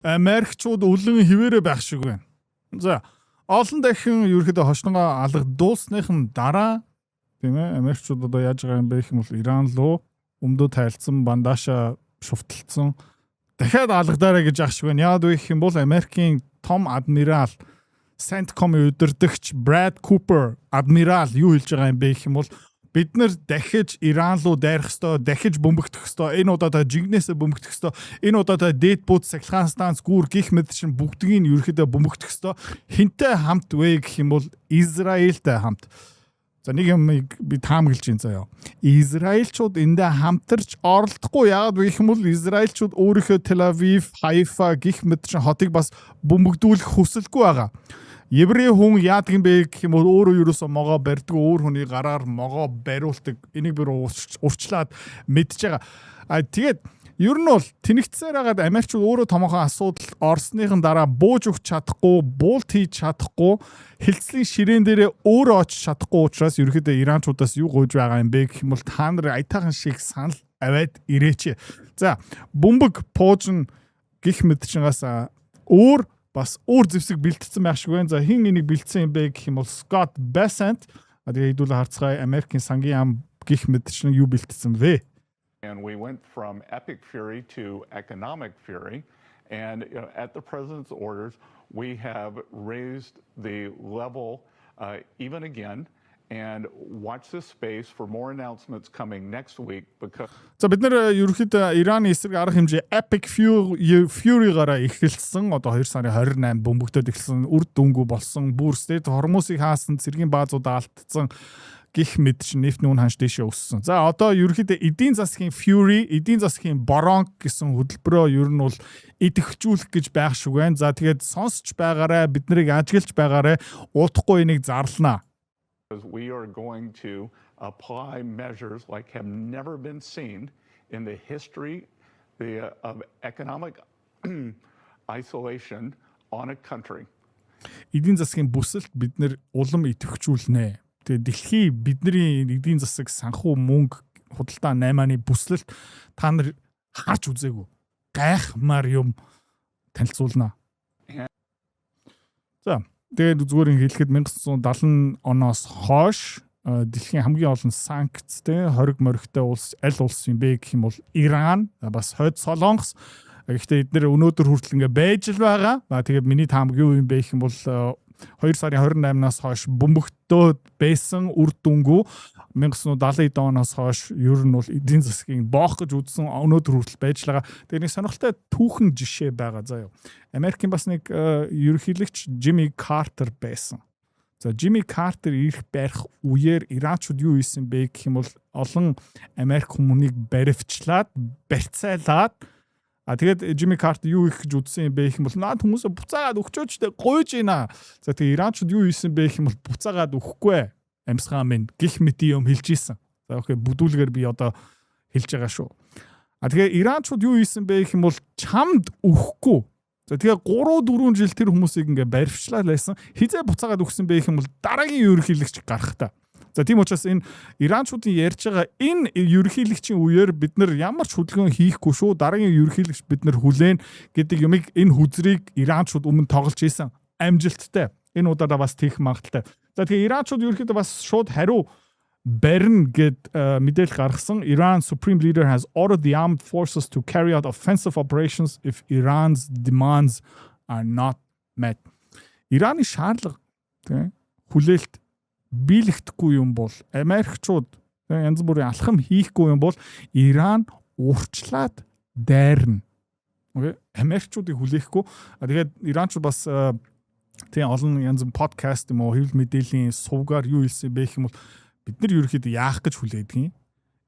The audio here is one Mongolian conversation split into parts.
Америкчууд үлэн хിവэрэ байх шиг байна. За олон дахин ерөөхдөө хошноогоо алгадуулсныхын дараа тийм ээ Америкчууд одоо яаж байгаа юм бэ гэх юм бол Иран руу өмдөө тайлцсан бандааша шуфталцсан дахиад алгадаарай гэж ах шиг байна. Яагаад вэ гэх юм бол Америкийн том адмирал CENTCOM-ийн удирдагч Brad Cooper адмирал юу хэлж байгаа юм бэ гэх юм бол бид нар дахиж Иран руу дайрах ёстой, дахиж бөмбөгдөх ёстой. Энэ удаадаа жигнэсээ бөмбөгдөх ёстой. Энэ удаадаа дээд бут сахилгаан станц гүүр гих мэд чинь бүгдгийг нь ерөөхдөө бөмбөгдөх ёстой. Хинтээ хамт вэ гэх юм бол Израильтай хамт. За нэг юм би таамаглаж байна заяа. Израильчууд эндээ хамтарч оролдохгүй. Яагаад вэ гэх юм бол Израильчууд өөрийнхөө Tel Aviv, Haifa гих мэд чинь хотыг бас бөмбөгдүүлэх хүсэлгүй байгаа. Еврей хүн яадаг юм бэ гэх юм бол өөрөө юусоо могоо барьдаг, өөр хүний гараар могоо бариулдаг. Энийг би урчлаад мэдж байгаа. Тэгээд ер нь бол тэнэгцээр хагаад Америкчууд өөрөө томоохон асуудал орсныхын дараа бууж өгч чадахгүй, буулт хийж чадахгүй, хилцлийн ширээн дээрээ өөрөө очиж чадахгүй учраас ерөөхдөө Иранчуудаас юу гуйж байгаа юм бэ гэх юм бол та нар аятайхан шиг санал аваад ирээч. За бөмбөг пуужин гих мэд чингаас өөр бас өөр зэвсэг бэлтгэсэн байх шиг байна. За хин энийг бэлдсэн юм бэ гэх юм бол Scott Bessent. Тэгээд хэдүүл харцгаая Америкийн сангийн ам гих мэд чинь юу бэлтгэсэн вэ? And we went from epic fury to economic fury. And at the president's orders, we have raised the level even again. And watch this space for more announcements coming next week because За бид нэр ерөнхийдөө Ираны эсрэг арга хэмжээ Epic Fury-гаараа эхэлсэн. Одоо 2 сарын 28 бөмбөгдөд эхэлсэн, үр дүнгүй болсон, бүр State Hormuz-ыг хаасан, цэргийн баазуудаа алдсан гих мэд чинь нефтний үн ханш дэшээ өссөн. За одоо ерөнхийдөө эдийн засгийн Fury, эдийн засгийн Boronk гэсэн хөтөлбөрөө ер нь бол идэвхжүүлэх гэж байх шиг байна. За тэгээд сонсч байгаарай, бид нарыг ажиглаж байгаарай, удахгүй энийг зарлнаа. we are going to apply measures like have never been seen in the history of economic isolation on a country. Эдийн засгийн бүсэлд бид нэр улам идэвхжүүлнэ. Тэгээ дэлхий бидний эдийн засаг санхүү мөнгө худалдаа 8-ны бүслэлт та нар харж үзээгүй. Гайхмаар юм танилцуулнаа. За тэгээд зүгээр хэлэхэд 1970 оноос хойш дэлхийн хамгийн олон санкцтэй хориг моригтой улс аль улс юм бэ гэх юм бол Иран, бас Хойд Солонгос. Гэхдээ эдгээр өнөөдөр хүртэл ингээ байж л байгаа. Тэгээд миний таамаг юу юм бэ гэх юм бол 2 сарын 28-наас хойш бөмбөгтөөд байсан үр дүнгүү 1970 оноос хойш ер нь бол эдийн засгийн боох гэж үзсэн өнөөдөр хүртэл байж л байгаа. Тэгээд нэг сонирхолтой түүхэн жишээ байгаа заа юу. Америкийн бас нэг ерөнхийлөгч Jimmy Carter байсан. За Jimmy Carter ирэх барих үеэр Иранчууд юу хийсэн бэ гэх юм бол олон Америк хүмүүнийг баривчлаад, барьцаалаад тэгээд Jimmy Carter юу их гэж үзсэн юм бэ гэх юм бол наад хүмүүсээ буцаагаад өгчөөч тэ гойж ийна. За тэгээд Иранчууд юу хийсэн бэ гэх юм бол буцаагаад өгөхгүй амьсгаа минь гих мэт юм хэлж ийсэн. За окей бүдүүлгээр би одоо хэлж байгаа шүү. Тэгээд Иранчууд юу хийсэн бэ гэх юм бол чамд өгөхгүй. За тэгээ 3-4 жил тэр хүмүүсийг ингээ баривчлаа лайсан. Хизээ буцаагаад өгсөн бэ гэх юм бол дараагийн ерөнхийлөгч гарах та. За тийм учраас энэ Иранчуудын ярьж байгаа энэ ерөнхийлөгчийн үеэр бид нар ямар ч хөдөлгөөн хийхгүй шүү. Дараагийн ерөнхийлөгч бид нар хүлээн гэдэг юмыг энэ хүзрийг Иранчууд өмнө тоглож ийсэн. Амжилттай. Энэ удаа бас тийх магадaltaй. За тэгээ Иранчууд ерөнхийдөө бас шууд хариу барина гэд мэдээлэл гаргасан. Iran Supreme Leader has ordered the armed forces to carry out offensive operations if Iran's demands are not met. Ираны шаардлага тийм хүлээлт биелэгдэхгүй юм бол Америкчууд янз бүрийн алхам хийхгүй юм бол Иран урчлаад дайрна. Окей. Америкчуудыг хүлээхгүй. Тэгээд Иранчууд бас тийм олон янз подкаст юм уу хэвлэл мэдээллийн сувгаар юу хэлсэн бэ гэх юм бол бид нар ерөөхдөө яах гэж хүлээдэг юм.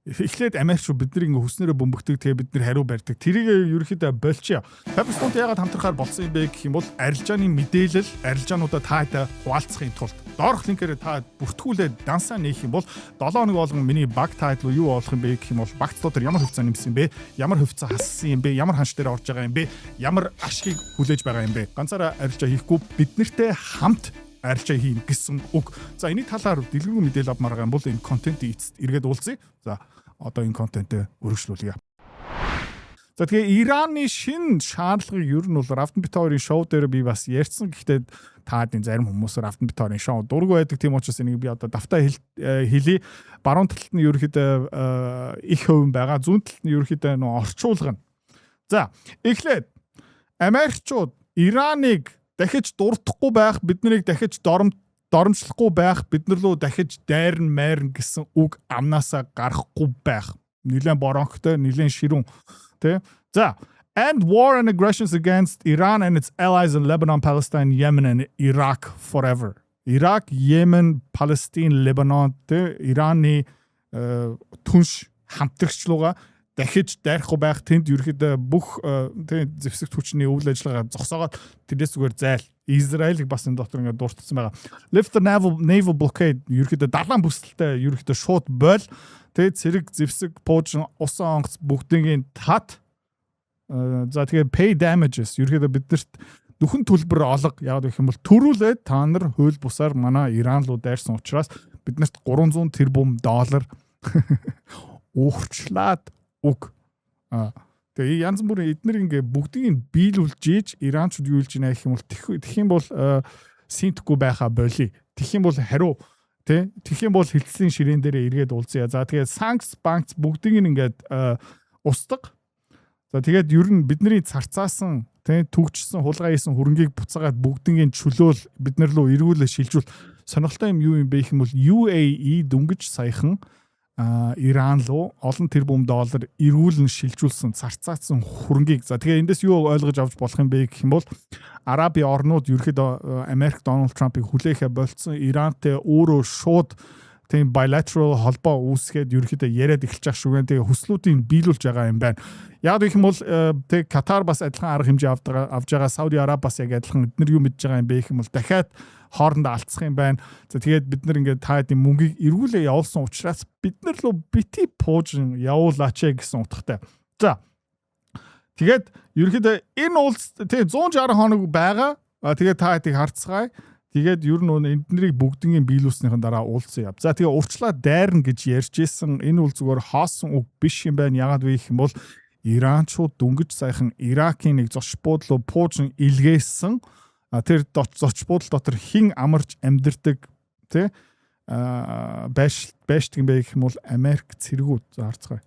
Эхлээд Америкчууд бидний ингээ хүснээрээ бөмбөгдөг тэгээ бид нар хариу барьдаг. Тэрийг ерөөхдөө болчихё. Пакистант яагаад хамтрахаар болсон юм бэ гэх юм бол арилжааны мэдээлэл, арилжаануудаа таатай хуваалцахын тулд доорх линкээр та бүртгүүлээд дансаа нээх юм бол 7 хоног болгон миний баг тайдл юу болох юм бэ гэх юм бол багц дотор ямар хөвцөө нэмсэн юм бэ? Ямар хөвцөө хассан юм бэ? Ямар ханш дээр орж байгаа юм бэ? Ямар ашгийг хүлээж байгаа юм бэ? Ганцаараа арилжаа хийхгүй бид нартэй хамт арилжаа хийн гэсэн үг. За энэ талаар дэлгэрэнгүй мэдээлэл авмаар байгаа юм бол энэ контентын эцэст эргээд уулзъя. За одоо энэ контентээ өргөжлүүлье. За тэгээ Ираны шин шаардлагыг ер нь бол Равтанбитарын шоу дээр би бас ярьсан. Гэхдээ таадын зарим хүмүүсээр Равтанбитарын шоу дургүй байдаг тийм учраас энийг би одоо давтаа хэлье. Баруун талд нь ерөөхдөө их хөвөн байгаа. Зүүн талд нь ерөөхдөө нөө орчуулгана. За эхлээд Америкчууд Ираныг дахиж дуртахгүй байх, биднийг дахиж доромжлохгүй байх, бид нар руу дахиж дайрн майрн гэсэн үг амнаасаа гарахгүй байх. Нилээн боронхтой, нилээн ширүүн. За, and war and aggressions against Iran and its allies in Lebanon, Palestine, Yemen and Iraq forever. Iraq, Yemen, Palestine, Lebanon, Ираны түнш хамтрагчлууга дахиж дайрахгүй байх, тэнд ерөөхдөө бүх зэвсэг хүчний үйл ажиллагаа зогсоогоод тэрнээс зүгээр зайл. Израилийг бас энэ дотор ингээд дуртсан байгаа. Lift the naval blockade ерөөхдөө далайн бүсэлтэй ерөөхдөө шууд бойл. Тэгээд цэрэг зэвсэг пуужин усан онгоц бүгдийн тат. За тэгээд pay damages ерөөхдөө биднэрт нөхөн төлбөр олго яагаад гэх юм бол төрүүлээд та нар хууль бусаар манай Иран руу дайрсан учраас биднэрт $300 тэрбум уурчлаад үг. Тэгээ янз бүрийн эднэр ингээ бүгдийг биелүүлж ийж Иранчууд юу илж байна гэх юм бол тэгэх юм бол синтгүй байха боли. Тэгэх юм бол хариу тэгэх юм бол хилцлийн ширээн дээр эргээд уулзъя. За тэгээд санкц банкц бүгдийг ингээд устдаг. За тэгээд ер нь бидний царцаасан түгжсэн хулгай хийсэн хөрөнгийг буцаагаад бүгднийг чөлөөл бид нар руу эргүүлээ шилжүүл. Сонирхолтой юм юу юм бэ гэх юм бол UAE дөнгөж саяхан Иран руу олон тэрбум доллар эргүүлэн шилжүүлсэн царцаасан хөрөнгийг. За тэгээ эндээс юу ойлгож авч болох юм бэ гэх юм бол Араби орнууд ерөөхдөө Америк Дональд Трампыг хүлээхэ болцсон Ирантай өөрөө шууд тийм bilateral холбоо үүсгээд ерөөхдөө яриад эхэлж байгаа шүүгэн тэгээ хүслүүдийг биелүүлж байгаа юм байна. Яг гэх юм бол тэг Катар бас адилхан арга хэмжээ авж байгаа, Сауди Араб бас яг адилхан эдгээр юу мэдж байгаа юм бэ гэх юм бол дахиад хоорондоо алдсах юм байна. За тэгээд бид нар ингээд та хэдийн мөнгийг эргүүлээ явуулсан учраас бид нар руу бити пуужин явуулаач гэсэн утгатай. За тэгээд ерөөхдөө энэ улс тэгээ 160 хоног байгаа. Тэгээд та хэдийг харцгаая. Тэгээд ер нь эднэрийг бүгднийг биелүүлснийхэн дараа уулзсан яв. За тэгээ урчлаа дайрна гэж ярьж исэн энэ үл зүгээр хоосон үг биш юм байна. Ягаад вэ гэх юм бол Иранчууд дөнгөж сайхан Иракийн нэг зоч буудлуу пуужин илгээсэн. Тэр зоч буудал дотор хин амарч амьдэрдэг байшдаг юм бэ гэх юм бол Америк цэргүүд. За харцгаая.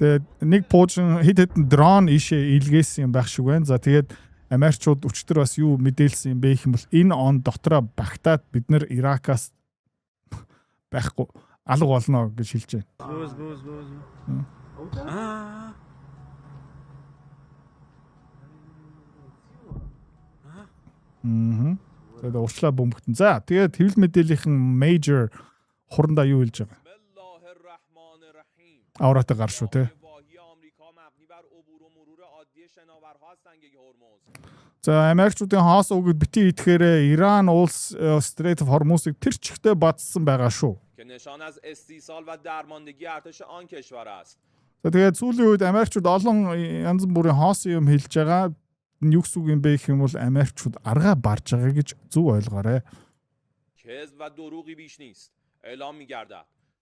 Тэгээд нэг пуужин хэд хэдэн дрон ийшээ илгээсэн юм байх шиг байна. За тэгээд Америкчууд өчтөр бас юу мэдээлсэн юм бэ гэх юм бол энэ он дотроо багтаад бид нэр Иракаас байхгүй алга болно гэж хэлж байна. Тэгээд урчлаа бөмбөгтөн. За тэгээд хэвлэл мэдээллийн major хурандаа юу хэлж байгаа? Авраатай гар шүү те. За Америкчуудын хоос үгэд бити итгэхээр Иран улс Strait of Hormuz-ыг тэр чигтээ бадсан байгаа шүү. За тэгээд сүүлийн үед Америкчууд олон янз бүрийн хоос юм хэлж байгаа. Юу гэсэн үг юм бэ гэх юм бол Америкчууд аргаа барж байгаа гэж зөв ойлгоорой.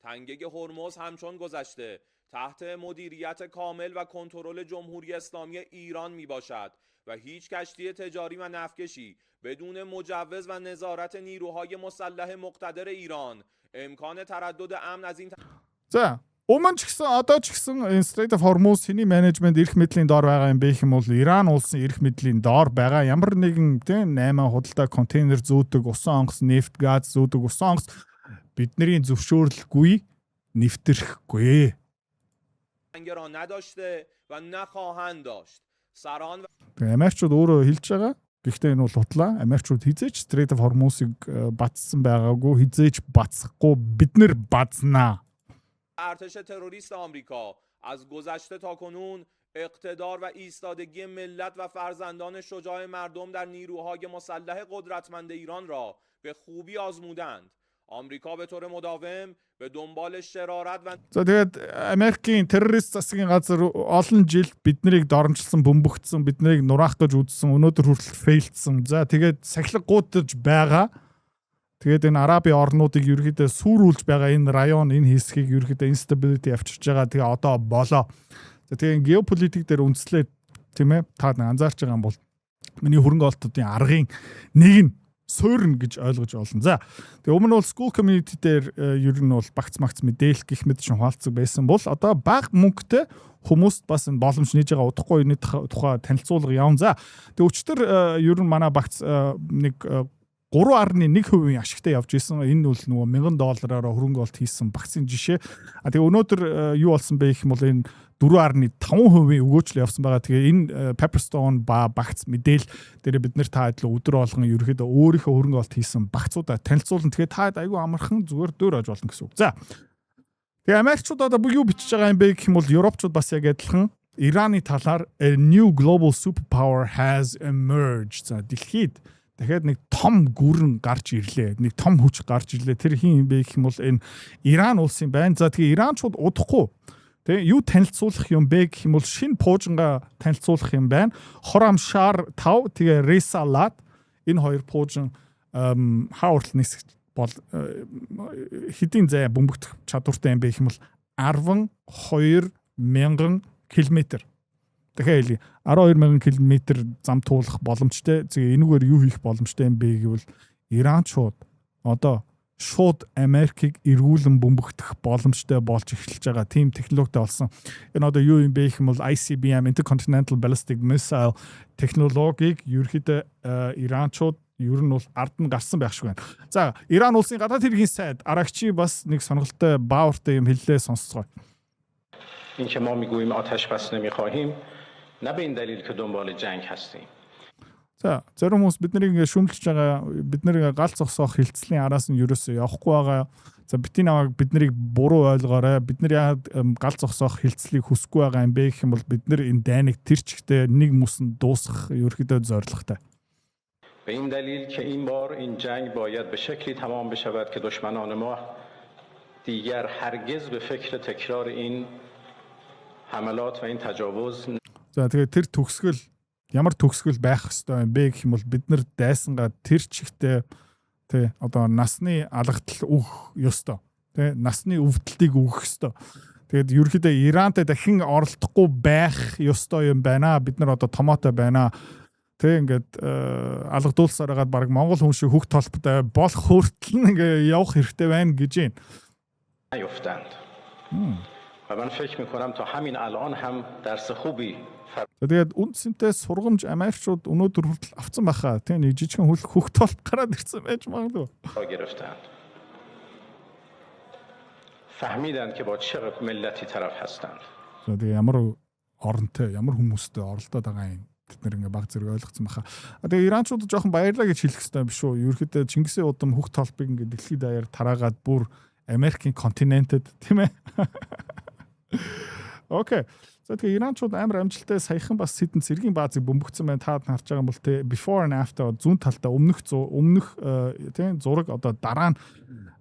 تنگه هرمز همچون گذشته تحت مدیریت کامل و کنترل جمهوری اسلامی ایران می باشد و هیچ کشتی تجاری و نفتکشی بدون مجوز و نظارت نیروهای مسلح مقتدر ایران امکان تردد امن از این За өмнө ч гэсэн одоо ч гэсэн Strait of Hormuz хэний менежмент эрх мэдлийн доор байгаа юм бэ гэх юм бол Иран улсын эрх мэдлийн доор байгаа ямар нэгэн 8 худалдаа контейнер зөөдөг усан онгоц нефт газ зөөдөг усан онгоц бидний зөвшөөрлгүй нэвтрэхгүй. Америкчууд өөрөө хэлж байгаа. Гэхдээ энэ бол хутлаа. Америкчууд хизээч Strait of Hormuz-ыг батсан байгаагүй, хизээч бацсахгүй бид нэр базнаа. ارتش تروریست آمریکا از گذشته تا کنون اقتدار و ایستادگی ملت و فرزندان شجاع مردم در نیروهای مسلح قدرتمند ایران را به خوبی آزمودند. آمریکا به طور مداوم به دنبال شرارت و За тэгээд Америкийн террорист засгийн газар олон жил биднийг доромжилсан, бөмбөгдсөн, биднийг нураах гэж үзсэн, өнөөдөр хүртэл фейлдсэн. За тэгээд сахилга гуудаж байгаа. Тэгээд энэ Арабын орнуудыг ерөөдөө сүрүүлж байгаа энэ район энэ хэсгийг ерөөдөө instability авчирж байгаа. Тэгээ одоо болоо. За тэгээ геополитик дээр үндэслээд тийм ээ та анзаарч байгаа юм бол миний хөрөнгө оолтуудын аргын нэг нь суурна гэж ойлгож олно. За тэгээ өмнө бол school community дээр ер нь бол багц мэдээлэл гих мэт шин хуваалцаг байсан бол одоо бага мөнгөтэй хүмүүст бас энэ боломж нээж байгаа удахгүй энэ тухай танилцуулга явна. За тэгээ өчтөр ер нь манай багц нэг 3.1% ашигтай явж исэн. Энэ бол нөгөө $1000 хөрөнгө оолт хийсэн багцын жишээ. Тэгээ өнөөдөр юу болсон бэ гэх юм бол энэ 4.5% өгөөжл явсан байгаа. Тэгээ энэ Pepperstone багц мэдээл дээр бид нэр та адил өдөр болгон ерөөхдөө өөрийнхөө хөрөнгө оолт хийсэн багцуудаа танилцуулна. Тэгээ та айгүй амархан зүгээр дөөр аж болно гэсэн үг. За. Тэгээ Америкчууд одоо юу бичиж байгаа юм бэ гэх юм бол Европчууд бас яг адилхан Ираны талаар a new global superpower has emerged. За дэлхийд дахиад нэг том гүрэн гарч ирлээ. Нэг том хүч гарч ирлээ. Тэр хин юм бэ гэх юм бол энэ Иран улсын байна. За тэгээ Иранчууд удахгүй тэгээ юу танилцуулах юм бэ гэх юм бол шинэ пуужингаа танилцуулах юм байна. Хорамшар 5 тэгээ Ресалат энэ хоёр пуужин хаурал нисэх бол хэдийн зай бөмбөгдөх чадвартай юм бэ гэх юм бол 12,000 км. Тэгэхээр 12,000 км зам туулах боломжтой. Тэгээ энэгээр юу хийх боломжтой юм бэ гэвэл Иранчууд одоо шууд Америкийг эргүүлэн бөмбөгдөх боломжтой болж эхэлж байгаа. Тим технологитой болсон. Энэ одоо юу юм бэ гэх юм бол ICBM Intercontinental Ballistic Missile технологиг ерөөхдөө Иранчууд ер нь бол ард нь гарсан байх шиг байна. За, Иран улсын гадаад хэргийн сайд Аракчи бас нэг сонирхолтой баавартай юм хэллээ сонсцгоо. این که ما میگوییم آتش بس نمیخواهیم نه به این دلیل که دنبال جنگ هستیم. За, зарим хүмүүс бид нарыг шүүмжилж байгаа, бид нарыг гал зогсоох хилцлийн араас нь ерөөсөө явахгүй байгаа. За, битгий намайг бид нарыг буруу ойлгоорой. Бид нар яагаад гал зогсоох хилцлийг хүсэхгүй байгаа юм бэ гэх юм бол бид нар энэ дайныг тэр чигтээ нэг мөсөнд дуусгах ерөөхдөө зорилготой. به این دلیل که این بار این جنگ باید به شکلی تمام بشود که دشمنان ما دیگر هرگز به فکر تکرار این حملات و این تجاوز. За тэгээ тэр төгсгөл ямар төгсгөл байх ёстой юм бэ гэх юм бол бид нар дайсангаа тэр чигтээ тий одоо насны алгадал өгөх ёстой. Тий насны өвдөлтийг өгөх ёстой. Тэгээд ерөөхдөө Ирантай дахин оролдохгүй байх ёстой юм байна. Бид нар одоо томоотой байна. Тэг ингээд алгадуулсаар хагаад баг Монгол хүн шиг хөх толботой болох хүртэл ингээ явах хэрэгтэй байна гэж байна. من فکر می‌کنم تا همین الان هم درس خوبی. Тэгээд үндсэнтэй сургамж Америкчууд өнөөдөр хүртэл авсан байхаа. Тэг нэг жижигхэн хөх толб гараад ирсэн байж магадгүй. گرفتند. فهمیدند که با چه ملتی طرف هستند. Тэгээд ямар оронтой, ямар хүмүүстэй оролдоод байгаа юм. Бид нэр ингээ баг зэрэг ойлгоцсон байхаа. Тэгээ Иранчууд жоохон баярлаа гэж хэлэх хэрэгтэй биш үү? Ерөнхийдөө Чингисийн удам хөх толбыг ингээ дэлхийд даяар тараагаад бүр Америкийн континентэд тийм ээ. Окей. За тэгээ Иранчууд амар амжилттай саяхан бас хэдэн цэргийн баазыг бөмбөгцсөн байна. Та харж байгаа юм бол те before and after зүүн талдаа өмнөх тийм зураг одоо дараа нь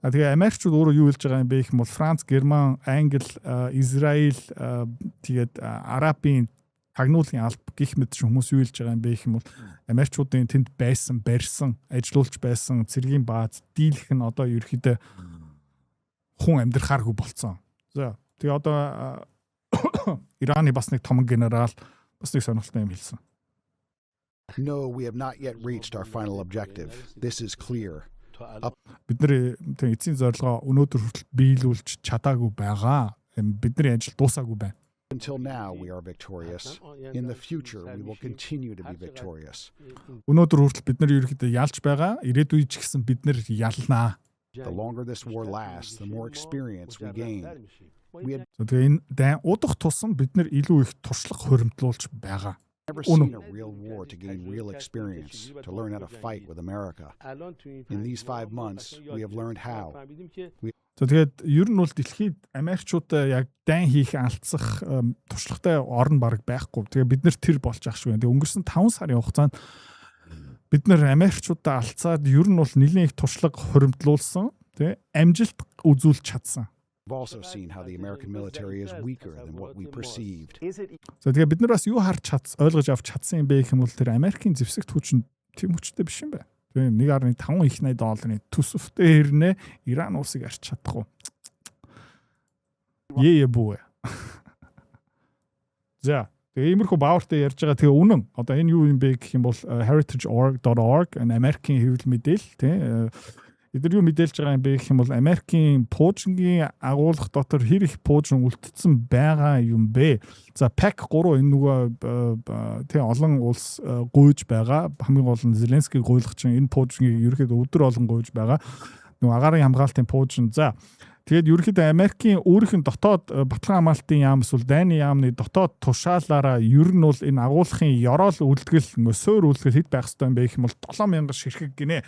тэгээ Америкчууд өөрөө юу хэлж байгаа юм бэ гэх юм бол Франц, Герман, Англи, Израиль тэгээд Арабын тагнуулын алба гих мэт хүмүүс юу хэлж байгаа юм бэ гэх юм бол Америкчуудын тэнд байсан, барьсан, ажилуулж байсан цэргийн бааз дийлэх нь одоо ерөөхдөө хүн амьдрахааргүй болцсон. За тэгээ одоо Ираны бас нэг том генерал бас нэг сонирхолтой юм хэлсэн. No, we have not yet reached our final objective. This is clear. Бид нар эцсийн зорилгоо өнөөдөр хүртэл биелүүлж чадаагүй байгаа. Бидний ажил дуусаагүй байна. Until now we are victorious. In the future we will continue to be victorious. Өнөөдөр хүртэл бид нар ерөөхдөө ялж байгаа. Ирээдүйд ч гэсэн бид нар ялнаа. The longer this war lasts, the more experience we gain. Тэгээ энэ дан удах тусам бид нар илүү их туршлага хуримтлуулж байгаа. Never seen a real war to gain real experience, to learn how to fight with America. In these 5 months, we have learned how. Тэгээд ер нь бол дэлхийд Америкчуудаа яг дан хийх алдсах туршлагатай орн баг байхгүй. Тэгээ бид нар тэр болж ах шүү. Тэгээ өнгөрсөн 5 сарын хугацаанд бид нар Америкчуудаа алдсаад ер нь бол нэлээд их туршлага хуримтлуулсан. Тэгээ амжилт үзүүлж чадсан. We've also seen how the American military is weaker than what we perceived. За тэгээ бид нар бас юу харж ойлгож авч чадсан юм бэ гэх юм бол тэр Америкийн зэвсэгт хүч нь тийм хүчтэй биш юм байна. Тэгээ 1.5 их $80 төсөвтэй хэрнээ Иран улсыг арч чадахгүй. Бүү. За тэгээ иймэрхүү баавартай ярьж байгаа. Тэгээ үнэн. Одоо энэ юу юм бэ гэх юм бол heritageorg.org Америкийн хэвлэл мэдээлэл тий. Эдгээр юу мэдээлж байгаа юм бэ гэх юм бол Америкийн пуужингийн агуулга дотор хэр их пуужин үлдсэн байгаа юм бэ? За PAC 3 энэ нөгөө тий олон улс гуйж байгаа. Хамгийн гол нь Зеленскийг гуйлах чинь энэ пуужингийг ерөөхдөө өдөр олон гуйж байгаа. Нөгөө агаарын хамгаалтын пуужин. За тэгээд ерөөхдөө Америкийн өөрийнх нь дотоод батлан хамгаалтын яам эсвэл дайны яамны дотоод тушаалаараа ер нь бол энэ агуулгын ёроол үлдгэл суур үлдгэл хэд байх ёстой юм бэ гэх юм бол 7000 ширхэг гинэ.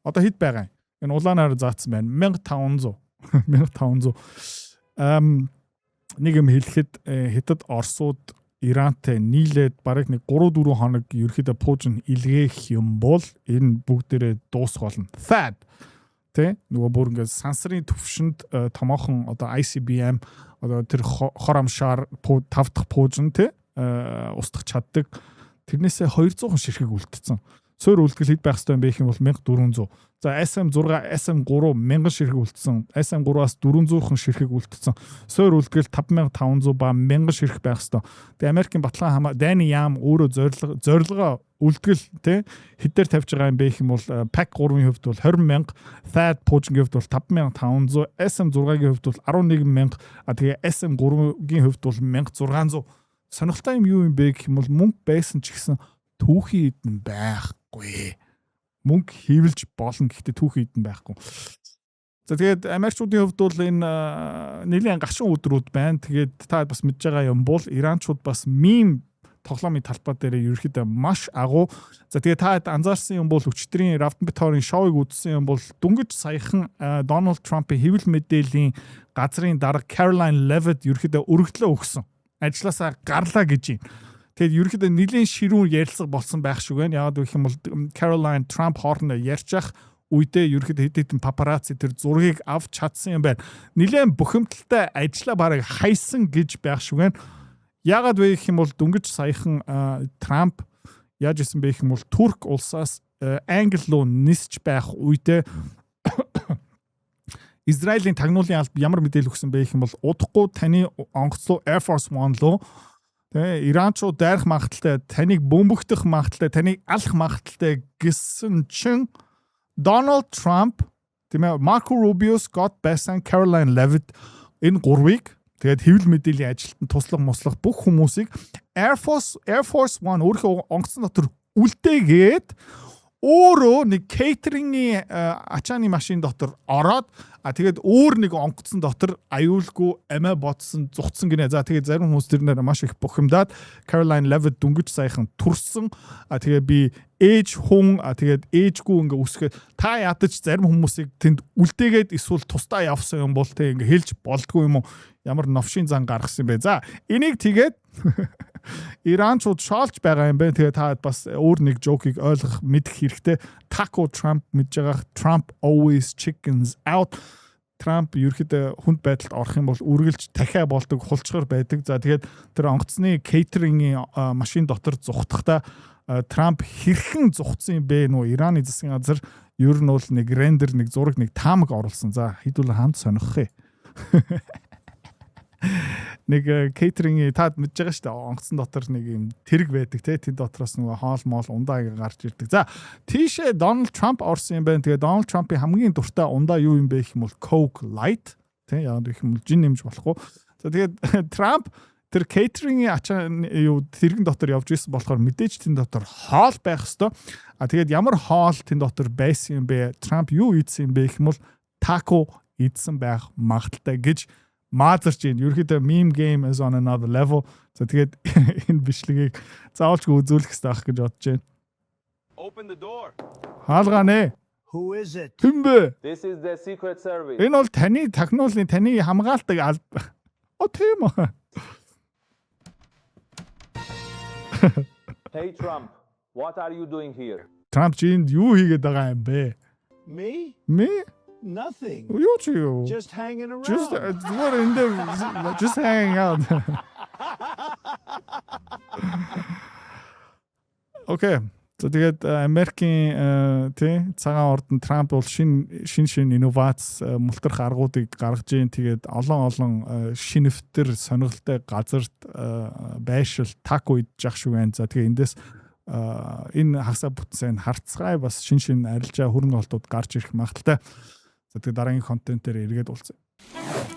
Одоо хэд байгаа юм? Энэ улаанаар заасан байна. 1500. 1500. Нэг юм хэлэхэд хятад Оросууд Ирантай нийлээд бараг нэг 3-4 хоног ерөөхдөө пуужин илгээх юм бол энэ бүгдээрээ дуусах болно. THAAD тэ нөгөө бүр ингээд сансрын төвшөнд томоохон одоо ICBM одоо тэр хор амшаар 5 дахь пуужин тэ устгах чаддаг. Тэрнээсээ 200 ширхэг үлдсэн. Суур үлдгэл хэд байх ёстой юм бэ гэх юм бол 1400. За SM6, SM3 1000 ширхэг үлдсэн. SM3-аас 400 ширхэг үлдсэн. Суур үлдгэл 5500 ба 1000 ширхэг байх ёстой. Тэгээ Америкийн батлан дайны яам өөрөө зорилгоо үлдгэл тэ хэдээр тавьж байгаа юм бэ гэх юм бол PAC 3-ийн хувьд бол 20000, THAAD пуужингийн хувьд бол 5500, SM6-гийн хувьд бол 11000, тэгээ SM3-гийн хувьд бол 1600. Сонирхолтой юм юу юм бэ гэх юм бол мөнгө байсан ч гэсэн түүхий эдэн байхгүй. Мөнгө хөвлж болно гэхдээ түүхий эдэн байхгүй. За тэгээд Америкчуудын хувьд бол энэ нэлийн гашуун өдрүүд байна. Тэгээд та бас мэдж байгаа юм бол Иранчууд бас мим тоглоомын талбай дээр ерөөхдөө маш агуу. За тэгээд та анзаарсан юм бол өчтөрийн Равтенбетторын шоуыг үзсэн юм бол дөнгөж саяхан Дональд Трампын хэвлэл мэдээллийн газрын дарга Caroline Levitt ерөөхдөө өргөдлөө өгсөн. Ажлаасаа гарлаа гэж юм. Тэгээд ерөөхдөө нэлийн ширүүн ярилцлага болсон байх шиг байна. Яагаад гэх юм бол Caroline Trump хоорондоо ярьчих үедээ ерөөхдөө хэд хэдэн папарацци тэр зургийг авч чадсан юм байна. Нилээн бухимдалтай ажилла бараг хайсан гэж байх шиг байна. Яагаад вэ гэх юм бол дөнгөж саяхан Трамп яаж исэн бэ гэх юм бол Турк улсаас Англи руу нисч байх үедээ Израилийн тагнуулын алба ямар мэдээлэл өгсөн бэ гэх юм бол удахгүй таны онгоцлоо Air Force One руу тэгээ Иранчууд дайрах магадaltaй, таныг бөмбөгдөх магадaltaй, таныг алах магадaltaй гэсэн чинь Donald Trump, тийм ээ, Marco Rubio, Scott Bessent, Caroline Levitt энэ гурвыг тэгээд хэвлэл мэдээллийн ажилтнанд туслах бүх хүмүүсийг Air Force One өөрийнхөө онгоцон дотор үлдээгээд өөрөө нэг кейтерингийн ачааны машин дотор ороод тэгээд өөр нэг онгоцсон дотор аюулгүй амиа бодсон зүгтсэн гинэ. За тэгээд зарим хүмүүс тэрнээр маш их бухимдаад Caroline Levitt дөнгөж саяхан турсан. Тэгээд би ээж хүн тэгээд ээжгүй ингээ үсгээд та ядаж зарим хүмүүсийг тэнд үлдээгээд эсвэл тустаа явсан юм бол тэг ингээ хэлж болдгүй юм уу? Ямар новшийн зан гаргасан бэ? За энийг тэгээд Иранчууд шаалж байгаа юм байна. Тэгээ та бас өөр нэг жокийг ойлгох мэдэх хэрэгтэй. Taco Trump мэдж байгаа. Trump always chickens out. Trump ерөөхдөө хүнд байдалд орох юм бол үргэлж дахиа болдог, хулчгар байдаг. За тэгээд тэр онгоцны кейтерингийн машин дотор зүхтахдаа Trump хэрхэн зүхтсан юм бэ нөө Ираны засгийн газар ер нь бол нэг рендер, нэг зураг, нэг таамаг оруулсан. За хэдүүл хамт сонирхох юм. Нэг кейтеринг таад мэдж байгаа шүү дээ. Онгоцсон дотор нэг юм тэрэг байдаг те. Тэнд дотроос нөгөө хоол моол ундаа гарч ирдэг. За тийшээ Donald Trump орсон юм байна. Тэгээ Donald Trump-ийн хамгийн дуртай ундаа юу юм бэ гэх юм бол Coke Light те. Яг гэх юм бол жин нэмж болохгүй. За тэгээд Trump тэр кейтерингийн ачаа юу тэрэгэн дотор явж исэн болохоор мэдээж тэнд дотор хоол байх ёстой. Тэгээд ямар хоол тэнд дотор байсан юм бэ? Trump юу ийдсэн юм бэ гэх юм бол тако ийдсэн байх магадaltaй гэж маазарч ийн. Ерөөхдөө meme game is on another level. За тэгээд энэ бичлэгийг заавалчгүй үзүүлэх хэрэгтэй ах гэж бодож байна. Open the door. Хаалгаанэ. Who is it? Хэмбэ? This is the secret service. Энэ бол таны технологийн таны хамгаалдаг алба. Тийм үү? Hey Trump, what are you doing here? Trump чинь юу хийгээд байгаа юм бэ? Me? Me? Nothing. Юу ч юу? Just hanging around. Just hanging out. Okay. За тэгээд Америкийн цагаан ордон Трамп бол шин инновац мултрах аргуудыг гаргаж ийн. Тэгээд олон шинэвтер сонирхолтой газарт байшил тако идэж ах шүү гэн. За тэгээд эндээс энэ хагасаа бүтсэн харцгай бас шин арилжаа хөрөнгө олтууд гарч ирэх магадaltaй. За тэгээд дараагийн контентээр эргээд уулзъя.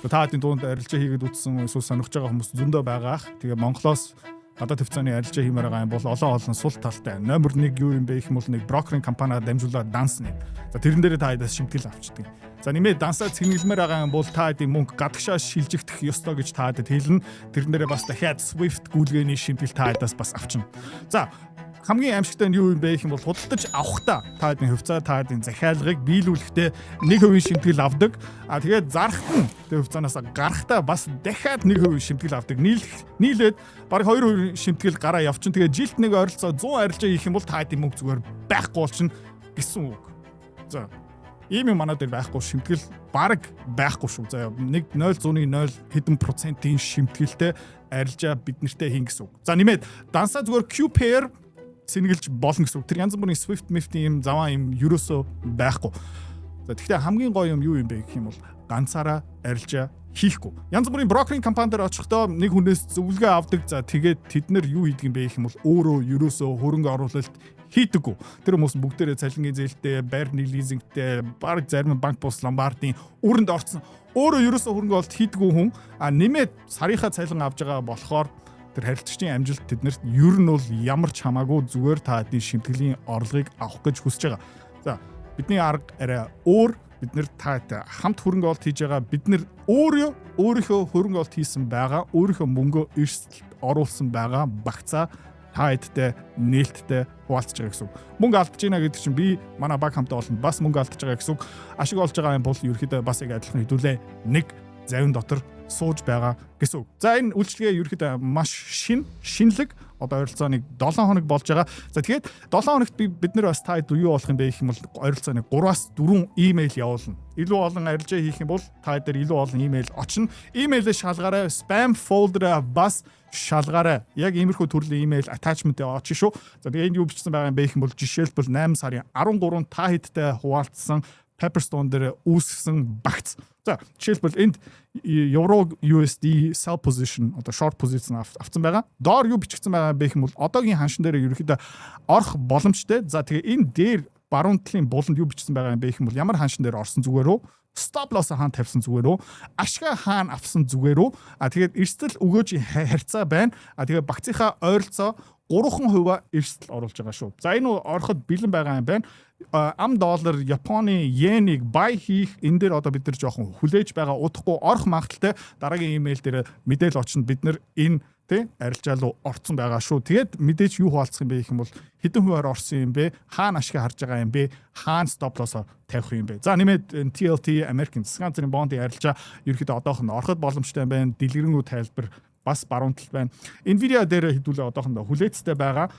Та хэдийн дунд арилжаа хийгээд үтсэн эсвэл сонирхож байгаа хүмүүс зөндөө байгаах. Тэгээд Монголоос гадаад төвцөөний арилжаа хиймээр байгаа юм бол олон сул талтай. Номер 1 юу юм бэ гэх юм бол нэг брокеринг компаниар дамжуулаад данс нэг. За тэрэн дээрээ та хэдээс шимтгэл авчдаг. За нэмээд дансаа цэгнэлмээр байгаа юм бол та хэдийн мөнгө гадагшаа шилжигдэх ёстой гэж та хэдэд хэлнэ. Тэрэн дээрээ бас дахиад Swift гүйлгээний шимтгэл та хэдээс бас авчна. За хамгийн аимшигтай нь юу юм бэ гэх юм бол худалдаж авахдаа та хэдийн хувьцаа та хэдийн захиалгыг биелүүлэхдээ 1% шимтгэл авдаг. Тэгээд зарахт нь тэр хувьцаанаас гарахдаа бас дахиад 1% шимтгэл авдаг. Нийлээд бараг 2% шимтгэл гараа явчин. Тэгээд жилд нэг ойролцоо 100 арилжаа хийх юм бол та хэдийн мөнгө зүгээр байхгүй болчихно гэсэн үг. За ийм юм манай дээр байхгүй шимтгэл бараг байхгүй шүү. За нэг 0.0 хэдэн процентын шимтгэлтэй арилжаа бид нартэй хийн гэсэн үг. За нэмээд дансаа зүгээр Q-pair сэнгэлж болно гэсэн үг. Тэр янз бүрийн Swift юм заваа юм ерөөсөө байхгүй. За тэгэхээр хамгийн гоё юм юу юм бэ гэх юм бол ганцаараа арилжаа хийхгүй. Янз бүрийн брокеринг компани дээр очихдоо нэг хүнээс зөвлөгөө авдаг. За тэгээд тэд нар юу хийдэг юм бэ гэх юм бол өөрөө ерөөсөө хөрөнгө оруулалт хийдэггүй. Тэр хүмүүс бүгдээрээ цалингийн зээлтэй, байрны лизингтэй, баг зарим банк бус ломбардын үүрэнд орцсон. Өөрөө ерөөсөө хөрөнгө оруулалт хийдэггүй хүн нэмээд сарынхаа цалин авж байгаа болохоор тэр харилцагчдын амжилт тэднэрт ер нь бол ямар ч хамаагүй зүгээр та хэдийн шимтгэлийн орлогыг авах гэж хүсэж байгаа. За бидний арга арай өөр. Бид нэр та хамт хөрөнгө оруулалт хийж байгаа. Бид нэр өөрийнхөө хөрөнгө оруулалт хийсэн байгаа. Өөрийнхөө мөнгөө эрсдэл оруулсан байгаа багцаа та хэдтэй нээлттэй хуваалцж байгаа гэсэн үг. Мөнгө алдаж байна гэдэг чинь би манай баг хамтаа болно. Бас мөнгө алдаж байгаа гэсэн үг. Ашиг олж байгаа юм бол ерөөхдөө бас яг адилхан хэдүүлээ нэг завин дотор сууж байгаа гэсэн үг. За энэ үйлчлэгээ ерөөхдөө маш шинэлэг одоо ойролцоо нэг 7 хоног болж байгаа. За тэгээд 7 хоногт бид нар бас та хэд юу болох юм бэ гэх юм бол ойролцоо нэг 3-аас 4 имэйл явуулна. Илүү олон арилжаа хийх юм бол та хэд илүү олон имэйл очно. Имэйлээ шалгаарай, spam folder бас шалгаарай. Яг иймэрхүү төрлийн имэйл attachment-ээ очно шүү. За тэгээд энэ юу бичсэн байгаа юм бэ гэх юм бол жишээлбэл 8 сарын 13 та хэдтэй хуваалцсан Pepperstone дээр үүсгэсэн багц. За жишээлбэл энд Euro USD sell position одоо short position авсан байгаа. Доор юу бичигдсэн байгаа бэ гэх юм бол одоогийн ханшин дээр ерөөхдөө орох боломжтой. За тэгээ энэ дээр баруун талын буланд юу бичсэн байгаа юм бэ гэх юм бол ямар ханшин дээр орсон зүгээр үү? Stop loss хаана тавьсан зүгээр үү? Ашгаа хаана авсан зүгээр үү? Тэгээд эрсдэл өгөөж харьцаа байна. Тэгээд багцынхаа ойролцоо 3% эрсдэл оруулж байгаа шүү. За энэ ороход бэлэн байгаа юм байна. Ам доллар Японы йенийг buy хийх энэ дээр одоо бид нар жоохон хүлээж байгаа удахгүй орох магадaltaй дараагийн имэйл дээр мэдээл очно бид нар энэ арилжаа руу орцсон байгаа шүү. Тэгээд мэдээж юу хуваалцах юм бэ гэх юм бол хэдэн хувиар орсон юм бэ? Хаана ашиг харж байгаа юм бэ? Хаана stop loss тавих юм бэ? За нэмээд TLT American засгийн бондын арилжаа ерөөхдөө одоохондоо ороход боломжтой юм байна. Дэлгэрэнгүй тайлбар бас баруун тал байна. Nvidia дээр хэдүүлээ одоохондоо хүлээцтэй байгаа.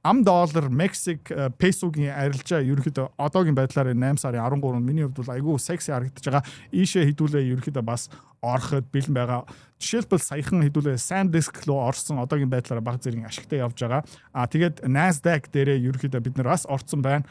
Ам доллар Мексик песогийн арилжаа ерөөхдөө одоогийн байдлаар 8 сарын 13-нд миний хувьд бол айгүй секси харагдаж байгаа. Ийшээ хэдүүлээ ерөөхдөө бас ороход бэлэн байгаа. Жишээлбэл саяхан хэдүүлээ SanDisk руу орсон одоогийн байдлаар баг зэргийн ашигтай явж байгаа. Тэгээд Nasdaq дээрээ ерөөхдөө бид нар бас орсон байна.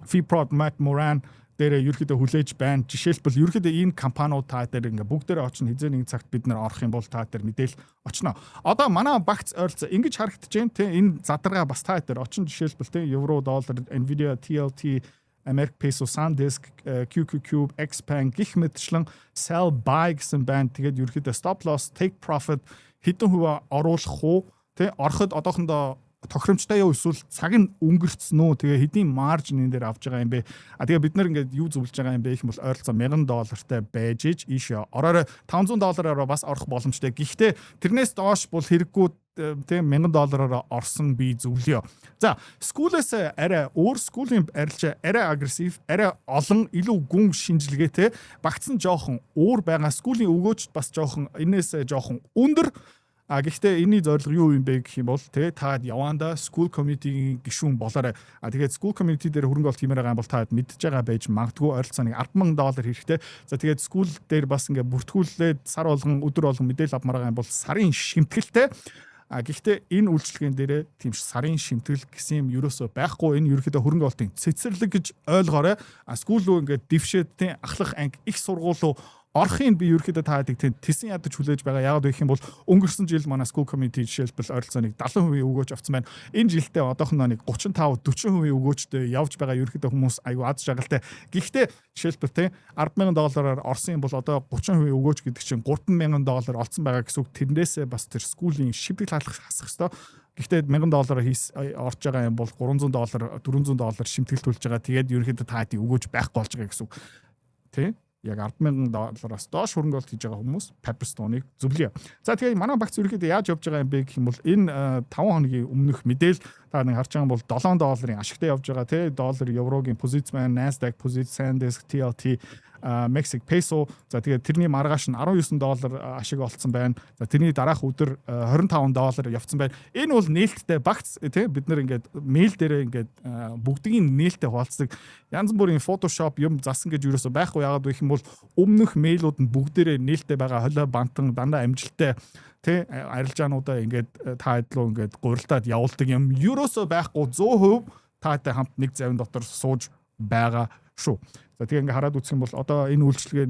Freeport McMoran дээр ерөөхдөө хүлээж байна. Жишээлбэл ерөөхдөө энэ компаниуд та дээр ингээ бүгдээрээ очно хизээ нэг цагт бид нар орох юм бол та дээр мэдээл очно. Одоо манай багц ойролцоо ингэж харагдаж байна те энэ задаргаа бас та дээр очно. Жишээлбэл те евро, доллар, Nvidia, TLT, American Peso, SanDisk, QQQ, Xpeng гэх мэтчлэн sell buy гэсэн байна. Тэгээд ерөөхдөө stop loss, take profit хэдэн хувиа оруулах уу те ороход одоохондоо тохиромжтой юу эсвэл цаг нь өнгөрцөн үү тэгээ хэдийн маржин энэ дээр авж байгаа юм бэ тэгээ бид нар ингээд юу зөвлөж байгаа юм бэ гэх юм бол ойролцоо $1000 байж иж ийшээ ороорой $500 бас орох боломжтой гэхдээ тэрнээс доош бол хэрэггүй тийм $1000 орсон би зөвлөё. За скуулээс арай өөр скуулийн арилжаа арай агрессив арай олон илүү гүн шинжилгээтэй багцсан жоохон өөр байгаа скуулийн өгөөч бас жоохон энээс жоохон өндөр. Гэхдээ энэний зорилго юу юм бэ гэх юм бол та яванда school community-ийн гишүүн болоорой. Тэгээд school community дээр хөрөнгө оруулалт хиймээр байгаа юм бол та мэдж байгаа байж магадгүй ойролцоо $10,000 хэрэгтэй. За тэгээд school дээр бас ингээ бүртгүүлээд сар болгон өдөр болгон мэдээлэл авмаар байгаа юм бол сарын шимтгэлтэй Гэхдээ энэ үйлчлэгэн дээрээ тийм сарын шимтгэл гэсэн юм ерөөсөө байхгүй. Энэ ерөөхдөө хөрөнгө оолтын цэцэрлэг гэж ойлгоорой. Скул руу ингээд дившээдтэй ахлах анги их сургууль руу орохын би ерөөхдөө та хэдийг тэсэн ядаж хүлээж байгаа. Яагаад гэх юм бол өнгөрсөн жил манай school committee жишээлбэл ойролцооныг 70% өгөөж авсан байна. Энэ жилдээ одоохоно нэг 35-40% өгөөжтэй явж байгаа ерөөхдөө хүмүүс аюу аз жаргалтай. Гэхдээ жишээлбэл те $10,000 орсон юм бол одоо 30% өгөөж гэдэг чинь $3,000 олцсон байгаа гэсэн үг. Тэрнээсээ бас тэр schooling шибдэг хаалх хасах ёстой. Гэхдээ $1,000 орж байгаа юм бол $300, $400 шимтгэлтүүлж байгаа. Тэгээд ерөөхдөө та хэдий өгөөж байхгүй болж байгаа гэсэн үг. Тэ? Яг $10,000-аас доош хөрөнгө оолт хийж байгаа хүмүүс Pepperstone-ыг зөвлөе. За тэгээд манай багц ерөөхдөө яаж явж байгаа юм бэ гэх юм бол энэ 5 хоногийн өмнөх мэдээл та нэг харж байгаа юм бол $7 ашигтай явж байгаа тий доллар еврогийн позиц байна, Nasdaq позиц, SanDisk, TLT, Mexican peso. За тэгээд тэрний маргааш нь $19 ашиг олцсон байна. За тэрний дараах өдөр $25 явцсан байна. Энэ бол нээлттэй багц тий бид нэр ингээд мэйл дээрээ ингээд бүгдийг нээлттэй хуваалцдаг. Янз бүрийн Photoshop юм засан гэж юусоо байхгүй. Яагаад гэх юм бол өмнөх мэйлүүд нь бүгдээрээ нээлттэй байгаа холио бантан дандаа амжилттай тий арилжаануудаа ингээд та хэдлөө ингээд гурилтаад явуулдаг юм юусоо байхгүй 100% таатай хамт нэг завин дотор сууж байгаа шүү. За тэгээ ингээ хараад үзэх юм бол одоо энэ үйлчлэгээ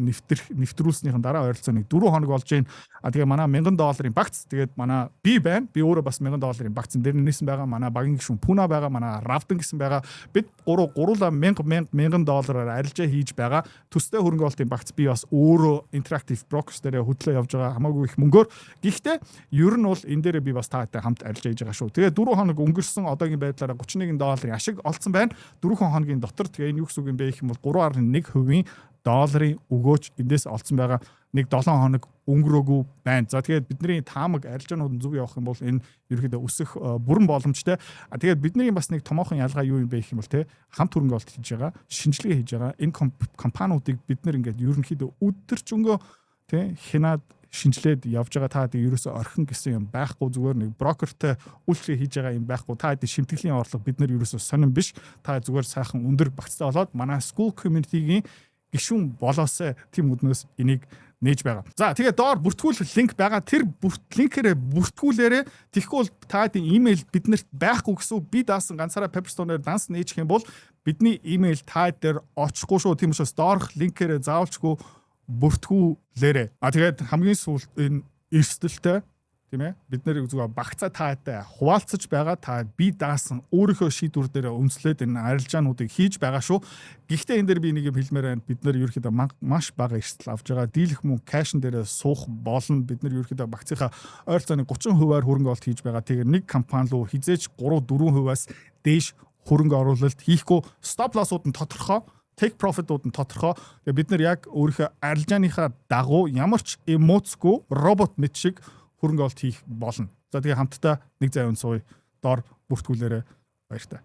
нэвтрүүлснийхэн дараа ойролцооныг 4 хоног болж байна. Тэгээ манай $1,000 багц. Тэгээд манай би байна. Би өөрөө бас $1,000 багцэн дээр нээсэн байгаа. Манай багийн гишүүн Пуна байгаа. Манай Равдан гэсэн байгаа. Бид гурлаа $1,000 арилжаа хийж байгаа. Төстэй хөрөнгө оолтын багц би бас өөрөө Interactive Brokers дээр хөтлөө явж байгаа. Хамаагүй их мөнгөөр. Гэхдээ ер нь бол энэ дээр би бас таатай хамт арилжаа хийж байгаа шүү. Тэгээ 4 хоног өнгөрсөн одоогийн байдлаараа $31 ашиг олцсон байна. 4 хоногийн дотор тэгээ энэ юу гэсэн үг юм бэ гэх юм бол 3.1% долларын өгөөж эндээс олцсон байгаа. Нэг 7 хоног өнгөрөөгүй байна. За тэгээд бидний таамаг арилжаанууд зөв явах юм бол энэ ерөөхдөө өсөх бүрэн боломжтой. Тэгээд бидний бас нэг томоохон ялгаа юу юм бэ гэх юм бол те хамт хөрөнгө оолт хийж байгаа, шинжилгээ хийж байгаа. Энэ компаниудыг бид нэр ингээд ерөнхийдөө өдөржингөө те хянаад шинжилээд явж байгаа та хэдий ерөөсөө орхин гэсэн юм байхгүй зүгээр нэг брокертэй үйлчлэг хийж байгаа юм байхгүй та хэдий шимтгэлийн орлого бид нар ерөөсөө сонирн биш та зүгээр сайхан өндөр багцтай болоод манай school community-гийн гишүүн болоосаа тийм үднээс энийг нээж байгаа. За тэгээд доор бүртгүүлэх линк байгаа. Тэр линкээрээ бүртгүүлээрээ тэгэхгүй бол та хэдий имэйл биднэрт байхгүй гэсэн үг би даасан ганцаараа Pepperstone-оор данс нээчих юм бол бидний имэйл та дээр очихгүй шүү. Тийм учраас доорх линкээрээ заавалчгүй бүртгүүлээрээ. Тэгээд хамгийн сүүлд энэ эрсдэлтэй тийм ээ бид нэр зүгээр багцаа таатай хуваалцаж байгаа та би даасан өөрийнхөө шийдвэр дээр үндэслээд энэ арилжаануудыг хийж байгаа шүү. Гэхдээ энэ дээр би нэг юм хэлмээр байна. Бид нэр ерөөхдөө маш бага эрсдэл авч байгаа. Дийлэх мөнгө кэшн дээр суух болно. Бид нэр ерөөхдөө багцынхаа ойролцоогны 30%-аар хөрөнгө оолт хийж байгаа. Тэгэхээр нэг компани руу хизээж 3-4%-аас дээш хөрөнгө оруулалт хийхгүй стоп лоссууд нь тодорхой take profit-ууд нь тодорхой. Тэгээ бид нар яг өөрийнхөө арилжааныхаа дагуу ямар ч эмоцгүй робот мэт шиг хөрөнгө оолт хийх болно. За тэгээ хамтдаа нэг завин сууя доор бүртгүүлээрээ баяртай.